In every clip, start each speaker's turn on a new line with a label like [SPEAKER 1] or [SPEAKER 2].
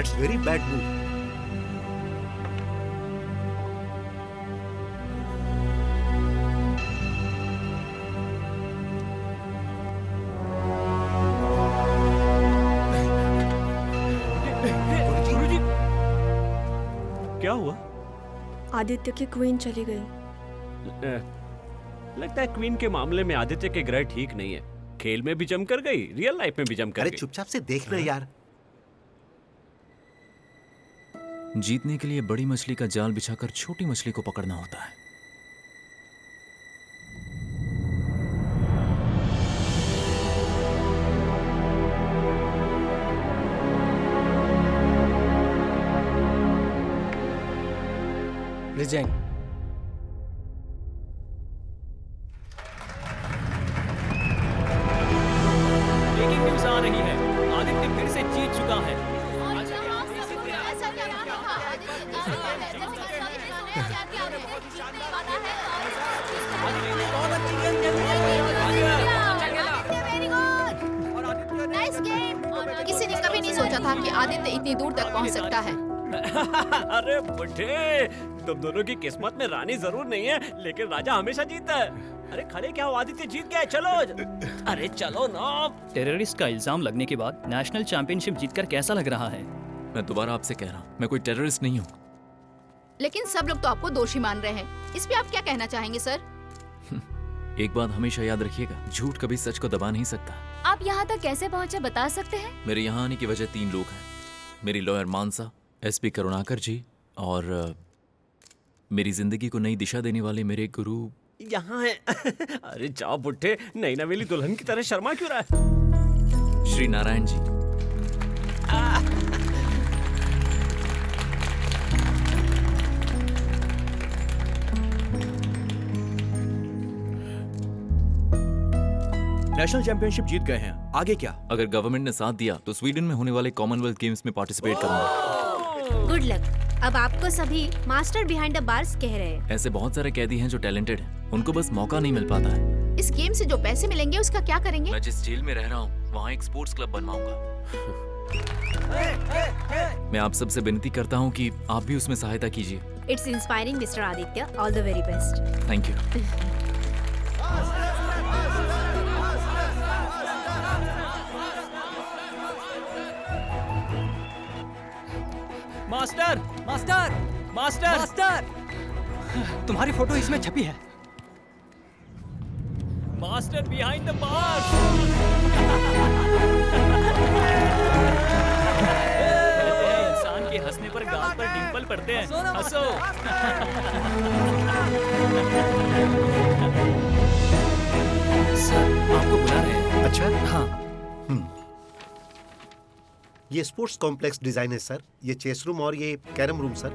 [SPEAKER 1] That's very bad move.
[SPEAKER 2] गुरुजी, क्या हुआ?
[SPEAKER 3] आदित्य की क्वीन चली गई।
[SPEAKER 2] लगता है क्वीन के मामले में आदित्य के ग्रह ठीक नहीं है। खेल में भी जम कर गई, रियल लाइफ में भी जम कर
[SPEAKER 1] अरे
[SPEAKER 2] गई।
[SPEAKER 1] चुपचाप से देखना यार।
[SPEAKER 4] जीतने के लिए बड़ी मछली का जाल बिछाकर छोटी मछली को पकड़ना होता है।
[SPEAKER 5] रिजाइन।
[SPEAKER 6] ब्रेकिंग न्यूज आ रही है, आदित्य फिर से जीत चुका है।
[SPEAKER 7] किसी ने कभी नहीं सोचा था कि आदित्य इतनी दूर तक पहुंच सकता है।
[SPEAKER 2] अरे बुढ़े, तुम दोनों की किस्मत में रानी जरूर नहीं है, लेकिन राजा हमेशा जीतता है। अरे खड़े क्या हो, आदित्य जीत गया, चलो। अरे चलो ना।
[SPEAKER 6] टेररिस्ट का इल्जाम लगने के बाद नेशनल चैंपियनशिप जीतकर कैसा लग रहा है?
[SPEAKER 4] मैं दोबारा आपसे कह रहा हूँ, मैं कोई टेररिस्ट नहीं हूँ।
[SPEAKER 7] लेकिन सब लोग तो आपको दोषी मान रहे हैं, इस पे आप क्या कहना चाहेंगे सर?
[SPEAKER 4] एक बात हमेशा याद रखिएगा, झूठ कभी सच को दबा नहीं सकता।
[SPEAKER 8] आप यहाँ तक कैसे पहुँचे बता सकते हैं?
[SPEAKER 4] मेरे यहाँ आने की वजह 3 लोग हैं। मेरी लॉयर मानसा, एसपी करुणाकर जी और मेरी जिंदगी को नई दिशा देने वाले मेरे गुरु
[SPEAKER 2] यहाँ है। अरे जाओ बुढ़े, नई नवेली दुल्हन की तरह शर्मा क्यों रहा है?
[SPEAKER 4] श्री नारायण जी।
[SPEAKER 5] नेशनल चैंपियनशिप जीत गए हैं, आगे क्या?
[SPEAKER 4] अगर गवर्नमेंट ने साथ दिया तो स्वीडन में होने वाले कॉमनवेल्थ गेम्स में पार्टिसिपेट करूंगा।
[SPEAKER 8] Good luck. अब आपको सभी मास्टर बिहाइंड द बार्स कह रहे हैं।
[SPEAKER 4] ऐसे बहुत सारे कैदी हैं जो टैलेंटेड हैं, उनको बस मौका नहीं मिल पाता है।
[SPEAKER 7] इस गेम से जो पैसे मिलेंगे उसका क्या करेंगे?
[SPEAKER 4] मैं जिस जेल में रह रहा हूँ वहाँ एक स्पोर्ट्स क्लब बनवाऊंगा। मैं आप सबसे विनती करता हूँ कि आप भी उसमें सहायता कीजिए।
[SPEAKER 8] It's inspiring mister Aditya, all the very best.
[SPEAKER 4] Thank you.
[SPEAKER 6] Master, master, master,
[SPEAKER 5] master, तुम्हारी फोटो इसमें छपी है।
[SPEAKER 6] Master behind the bars. इंसान के हंसने पर गाल पर डिंपल पड़ते हैं। हंसो।
[SPEAKER 5] सर, आपको बुला रहे हैं।
[SPEAKER 1] अच्छा
[SPEAKER 5] हाँ।
[SPEAKER 1] ये स्पोर्ट्स कॉम्प्लेक्स डिजाइन है सर। ये चेस रूम और ये कैरम रूम सर।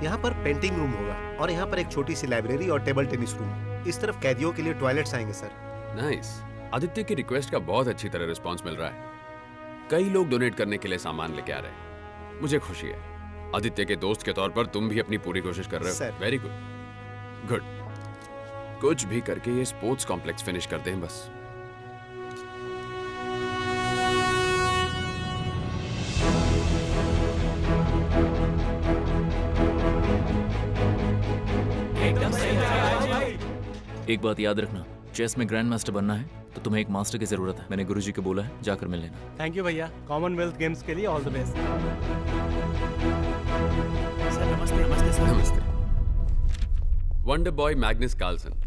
[SPEAKER 1] यहाँ पर पेंटिंग रूम होगा और यहाँ पर एक छोटी सी लाइब्रेरी और टेबल टेनिस रूम। इस तरफ कैदियों के लिए टॉयलेट्स आएंगे सर।
[SPEAKER 9] नाइस। आदित्य की रिक्वेस्ट का बहुत अच्छी तरह रिस्पांस मिल रहा है। कई लोग डोनेट करने के लिए सामान लेके आ रहे हैं, मुझे खुशी है। आदित्य के दोस्त के तौर पर तुम भी अपनी पूरी कोशिश कर रहे हो। Very good, good. कुछ भी करके ये स्पोर्ट्स कॉम्प्लेक्स फिनिश कर दें बस।
[SPEAKER 4] एक बात याद रखना, चेस में ग्रैंड मास्टर बनना है तो तुम्हें एक मास्टर की जरूरत है। मैंने गुरुजी को बोला है, जाकर मिल लेना।
[SPEAKER 5] थैंक यू भैया, कॉमनवेल्थ गेम्स के लिए ऑल द बेस्ट।
[SPEAKER 9] सर नमस्ते। नमस्ते सर। नमस्ते। Wonder boy Magnus Carlsen.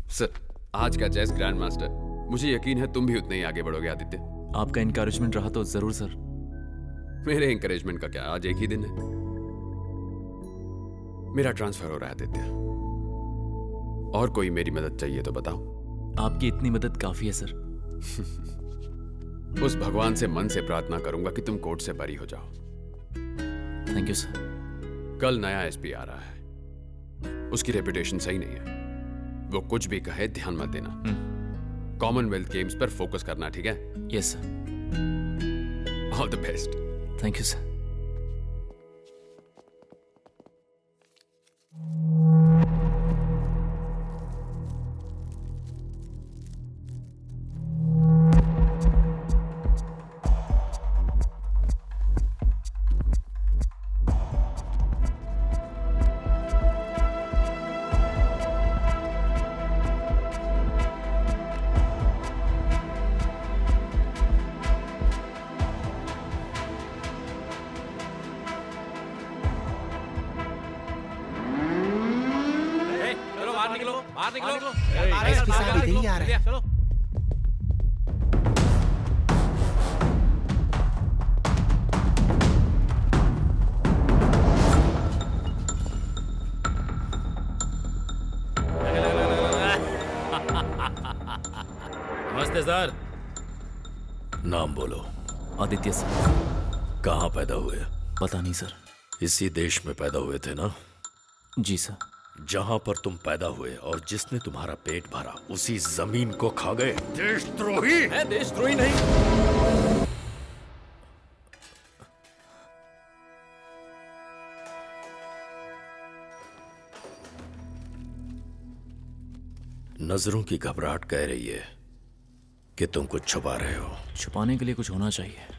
[SPEAKER 9] Sir, आज का चेस ग्रैंड मास्टर। मुझे यकीन है तुम भी उतने ही आगे बढ़ोगे आदित्य।
[SPEAKER 4] आपका इनकरेजमेंट रहा तो जरूर सर।
[SPEAKER 9] मेरे इंकरेजमेंट का क्या, आज एक ही दिन है। मेरा ट्रांसफर हो रहा है आदित्य, और कोई मेरी मदद चाहिए तो बताओ।
[SPEAKER 4] आपकी इतनी मदद काफी है सर।
[SPEAKER 9] उस भगवान से मन से प्रार्थना करूंगा कि तुम कोर्ट से बरी हो जाओ।
[SPEAKER 4] Thank you sir.
[SPEAKER 9] कल नया एसपी आ रहा है, उसकी रेपुटेशन सही नहीं है। वो कुछ भी कहे ध्यान मत देना। कॉमनवेल्थ गेम्स पर फोकस करना, ठीक है?
[SPEAKER 4] Yes sir.
[SPEAKER 9] All the best.
[SPEAKER 4] Thank you sir.
[SPEAKER 5] बाहर निकलो।
[SPEAKER 6] एसपी साहब इधर ही आ रहे हैं।
[SPEAKER 5] चलो।
[SPEAKER 10] नमस्ते सर।
[SPEAKER 11] नाम बोलो।
[SPEAKER 4] आदित्य सर।
[SPEAKER 11] कहाँ पैदा हुए?
[SPEAKER 4] पता नहीं सर।
[SPEAKER 11] इसी देश में पैदा हुए थे ना?
[SPEAKER 4] जी सर।
[SPEAKER 11] जहाँ पर तुम पैदा हुए और जिसने तुम्हारा पेट भरा उसी जमीन को खा गए। देशद्रोही!
[SPEAKER 5] मैं देशद्रोही नहीं।
[SPEAKER 11] नजरों की घबराहट कह रही है कि तुम कुछ छुपा रहे हो।
[SPEAKER 4] छुपाने के लिए कुछ होना चाहिए।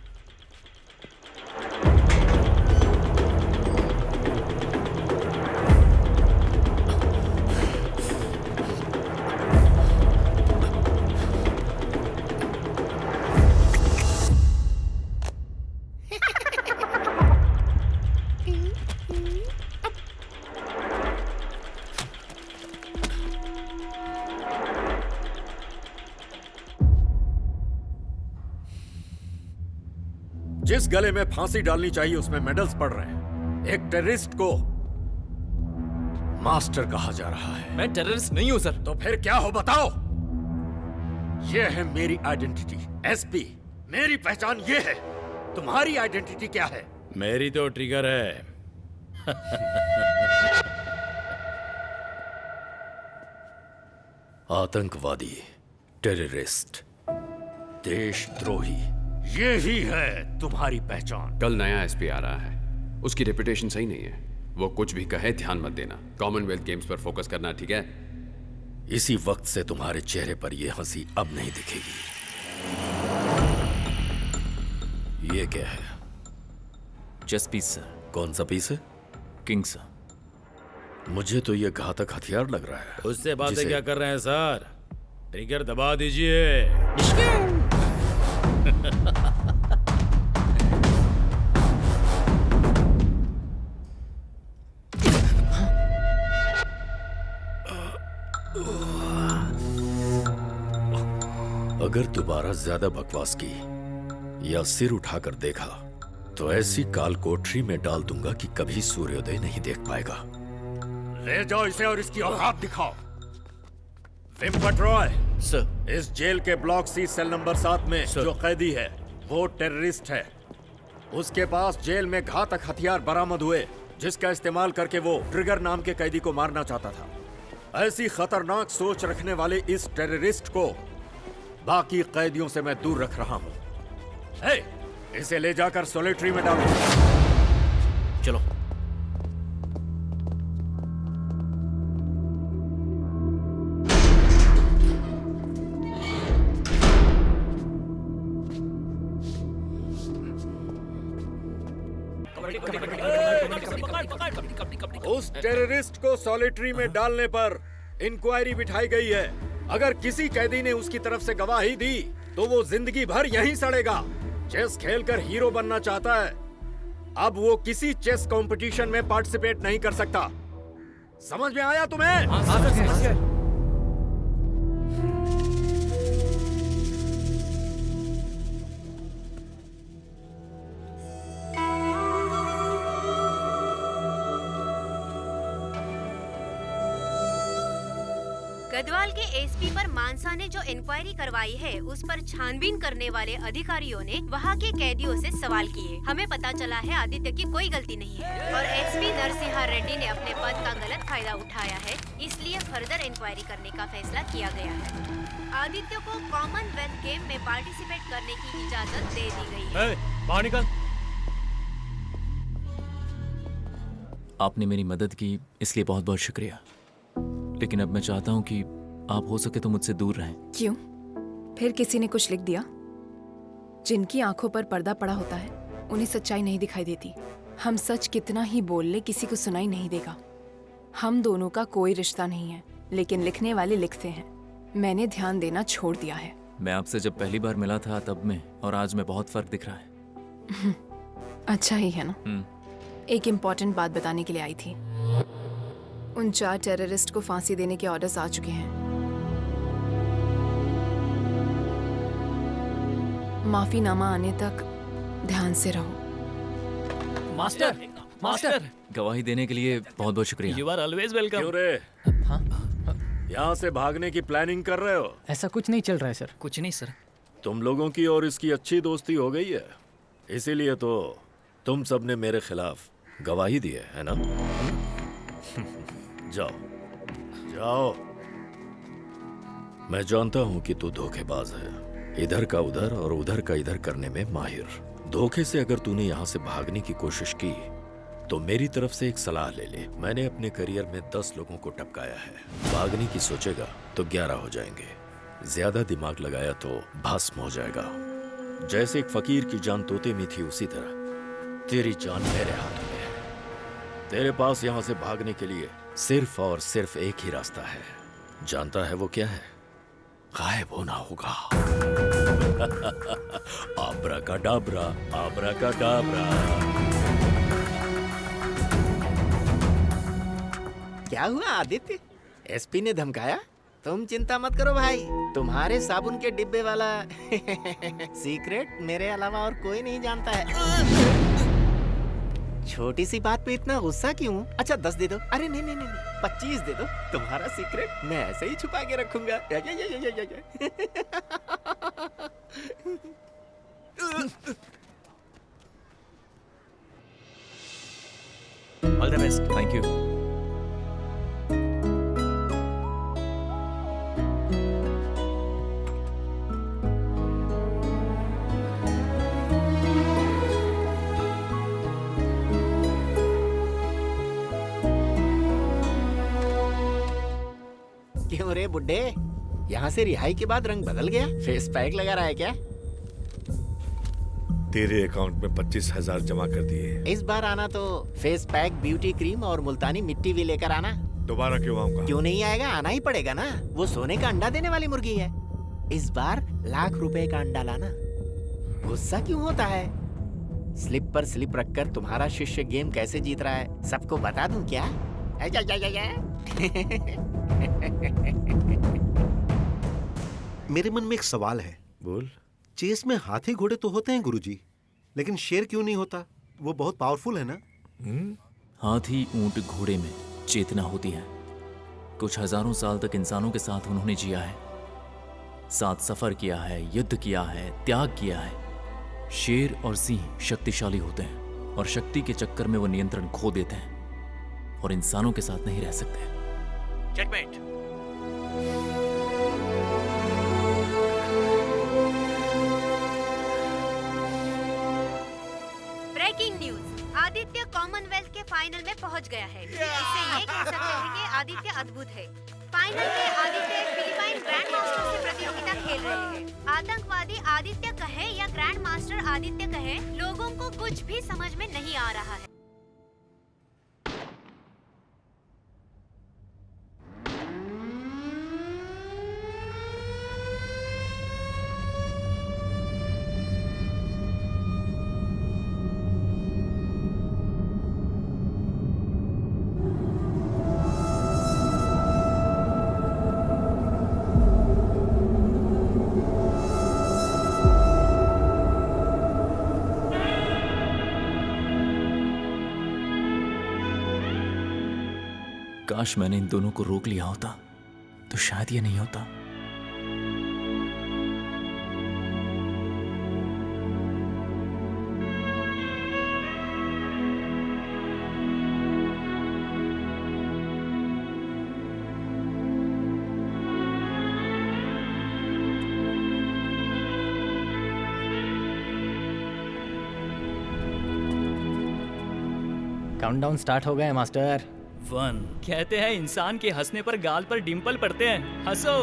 [SPEAKER 11] जिस गले में फांसी डालनी चाहिए उसमें मेडल्स पड़ रहे हैं। एक टेररिस्ट को मास्टर कहा जा रहा है।
[SPEAKER 5] मैं टेररिस्ट नहीं हूं सर।
[SPEAKER 11] तो फिर क्या हो बताओ? ये है मेरी आइडेंटिटी, एसपी। मेरी पहचान ये है। तुम्हारी आइडेंटिटी क्या है?
[SPEAKER 10] मेरी तो ट्रिगर है।
[SPEAKER 11] आतंकवादी, टेररिस्ट, देशद्रोही, ये ही है तुम्हारी पहचान।
[SPEAKER 9] कल नया एसपी आ रहा है, उसकी रेपुटेशन सही नहीं है। वो कुछ भी कहे ध्यान मत देना। कॉमनवेल्थ गेम्स पर फोकस करना, ठीक है?
[SPEAKER 11] इसी वक्त से तुम्हारे चेहरे पर यह हंसी अब नहीं दिखेगी। ये क्या है?
[SPEAKER 4] Chess piece sir.
[SPEAKER 11] कौन सा पीस है?
[SPEAKER 4] King sir.
[SPEAKER 11] मुझे तो ये घातक हथियार लग रहा है।
[SPEAKER 10] उससे बातें क्या कर रहे हैं सर? ट्रिगर दबा दीजिए।
[SPEAKER 11] अगर दोबारा ज्यादा बकवास की या सिर उठाकर देखा तो ऐसी काल कोठरी में डाल दूंगा कि कभी सूर्योदय नहीं देख पाएगा। ले जाओ इसे और इसकी औकात दिखाओ। विम्पट रॉय
[SPEAKER 10] सर।
[SPEAKER 11] इस जेल के ब्लॉक सी सेल नंबर 7 में जो कैदी है वो टेररिस्ट है। उसके पास जेल में घातक हथियार बरामद हुए जिसका इस्तेमाल करके वो ट्रिगर नाम के कैदी को मारना चाहता था। ऐसी खतरनाक सोच रखने वाले इस टेररिस्ट को बाकी कैदियों से मैं दूर रख रहा हूं। इसे ले जाकर सॉलिटरी में डालो।
[SPEAKER 4] चलो।
[SPEAKER 11] उस टेररिस्ट को सॉलिटरी में डालने पर इंक्वायरी बिठाई गई है। अगर किसी कैदी ने उसकी तरफ से गवाही दी तो वो जिंदगी भर यहीं सड़ेगा। चेस खेलकर हीरो बनना चाहता है। अब वो किसी चेस कंपटीशन में पार्टिसिपेट नहीं कर सकता। समझ में आया तुम्हें?
[SPEAKER 8] गढ़वाल के एसपी पर मानसा ने जो इंक्वायरी करवाई है उस पर छानबीन करने वाले अधिकारियों ने वहां के कैदियों से सवाल किए। हमें पता चला है आदित्य की कोई गलती नहीं है और एसपी नरसिंहा रेड्डी ने अपने पद का गलत फायदा उठाया है, इसलिए फर्दर इंक्वायरी करने का फैसला किया गया है। आदित्य को कॉमनवेल्थ गेम में पार्टिसिपेट करने की इजाजत दे दी गई है।
[SPEAKER 5] बाहर निकल।
[SPEAKER 4] आपने मेरी मदद की इसलिए बहुत बहुत शुक्रिया, लेकिन अब मैं चाहता हूँ कि आप हो सके तो मुझसे दूर रहें।
[SPEAKER 12] क्यों? फिर किसी ने कुछ लिख दिया? जिनकी आंखों पर पर्दा पड़ा होता है उन्हें सच्चाई नहीं दिखाई देती। हम सच कितना ही बोल ले किसी को सुनाई नहीं देगा। हम दोनों का कोई रिश्ता नहीं है, लेकिन लिखने वाले लिखते हैं। मैंने ध्यान देना छोड़ दिया है।
[SPEAKER 4] मैं आपसे जब पहली बार मिला था तब में और आज में बहुत फर्क दिख रहा है।
[SPEAKER 12] अच्छा ही है ना। एक इम्पोर्टेंट बात बताने के लिए आई थी। उन 4 टेररिस्ट को फांसी देने के ऑर्डर्स आ चुके हैं। माफीनामा आने तक ध्यान से रहो।
[SPEAKER 6] मास्टर, मास्टर,
[SPEAKER 4] गवाही देने के लिए बहुत बहुत शुक्रिया।
[SPEAKER 6] You are always welcome.
[SPEAKER 11] क्यों रे? यहाँ से भागने की प्लानिंग कर रहे हो?
[SPEAKER 6] ऐसा कुछ नहीं चल रहा है सर। कुछ नहीं सर।
[SPEAKER 11] तुम लोगों की और इसकी अच्छी दोस्ती हो गई है, इसीलिए तो तुम सबने मेरे खिलाफ गवाही दी है ना? जाओ जाओ। मैं जानता हूं कि तू धोखेबाज है, इधर का उधर और उधर का इधर करने में माहिर। धोखे से अगर तूने यहाँ से भागने की कोशिश की तो मेरी तरफ से एक सलाह ले ले। मैंने अपने करियर में 10 लोगों को टपकाया है। भागने की सोचेगा तो 11 हो जाएंगे, ज्यादा दिमाग लगाया तो भस्म हो जाएगा। जैसे एक फकीर की जान तोते में थी, उसी तरह तेरी जान मेरे हाथों में है। तेरे पास यहाँ से भागने के लिए सिर्फ और सिर्फ एक ही रास्ता है। जानता है वो क्या है? गायब होना होगा। आब्राकाडाब्रा, आब्राकाडाब्रा।
[SPEAKER 13] क्या हुआ आदित्य? एसपी ने धमकाया? तुम चिंता मत करो भाई, तुम्हारे साबुन के डिब्बे वाला सीक्रेट मेरे अलावा और कोई नहीं जानता है। छोटी सी बात पे इतना गुस्सा क्यों? अच्छा 10 दे दो। अरे नहीं नहीं नहीं, 25 दे दो। तुम्हारा सीक्रेट मैं ऐसे ही छुपा के रखूंगा।
[SPEAKER 6] All the best.
[SPEAKER 4] Thank you.
[SPEAKER 13] क्यों रे बुड्ढे, यहाँ से रिहाई के बाद रंग बदल गया? फेस पैक लगा रहा है क्या?
[SPEAKER 10] तेरे अकाउंट में 25,000 जमा कर दिए।
[SPEAKER 13] इस बार आना तो फेस पैक, ब्यूटी क्रीम और मुल्तानी मिट्टी भी लेकर आना।
[SPEAKER 10] दोबारा क्यों आऊंगा?
[SPEAKER 13] क्यों नहीं आएगा, आना ही पड़ेगा ना। वो सोने का अंडा देने वाली मुर्गी है। इस बार लाख रुपए का अंडा लाना। गुस्सा क्यों होता है? स्लिप पर स्लिप रखकर तुम्हारा शिष्य गेम कैसे जीत रहा है सबको बता दूं क्या?
[SPEAKER 1] मेरे मन में एक सवाल है।
[SPEAKER 10] बोल।
[SPEAKER 1] चेस में हाथी घोड़े तो होते हैं गुरुजी, लेकिन शेर क्यों नहीं होता? वो बहुत पावरफुल है ना?
[SPEAKER 4] हाथी, ऊंट, घोड़े में चेतना होती है। कुछ हजारों साल तक इंसानों के साथ उन्होंने जिया है, साथ सफर किया है, युद्ध किया है, त्याग किया है। शेर और सिंह शक्तिशाली होते हैं और शक्ति के चक्कर में वो नियंत्रण खो देते हैं और इंसानों के साथ नहीं रह सकते।
[SPEAKER 6] Checkmate.
[SPEAKER 8] Breaking news, Aditya Commonwealth के फाइनल में पहुंच गया है। इससे ये कह सकते हैं कि आदित्य अद्भुत है। फाइनल में आदित्य फिलीपाइन ग्रैंड मास्टर से प्रतियोगिता खेल रहे हैं। आतंकवादी आदित्य कहे या ग्रैंड मास्टर आदित्य कहे, लोगों को कुछ भी समझ में नहीं आ रहा है।
[SPEAKER 4] काश मैंने इन दोनों को रोक लिया होता तो शायद ये नहीं होता।
[SPEAKER 6] काउंटडाउन स्टार्ट हो गया है मास्टर। 1। कहते हैं इंसान के हंसने पर गाल पर डिंपल पड़ते हैं। हंसो।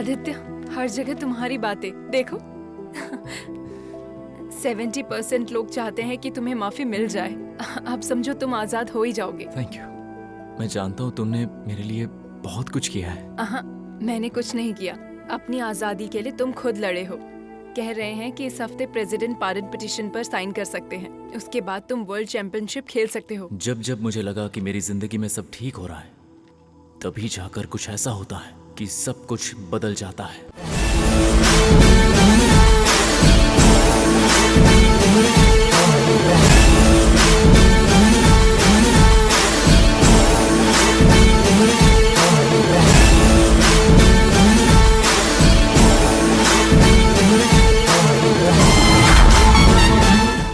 [SPEAKER 12] आदित्य, हर जगह तुम्हारी बातें देखो। 70% लोग चाहते हैं कि तुम्हें माफी मिल जाए। अब समझो तुम आजाद हो ही जाओगे।
[SPEAKER 4] Thank you. मैं जानता हूँ तुमने मेरे लिए बहुत कुछ किया है।
[SPEAKER 12] मैंने कुछ नहीं किया। अपनी आजादी के लिए तुम खुद लड़े हो। कह रहे हैं कि इस हफ्ते प्रेसिडेंट पार्डन पिटीशन पर साइन कर सकते हैं। उसके बाद तुम वर्ल्ड चैंपियनशिप खेल सकते हो।
[SPEAKER 4] जब जब मुझे लगा कि मेरी जिंदगी में सब ठीक हो रहा है, तभी जाकर कुछ ऐसा होता है कि सब कुछ बदल जाता है।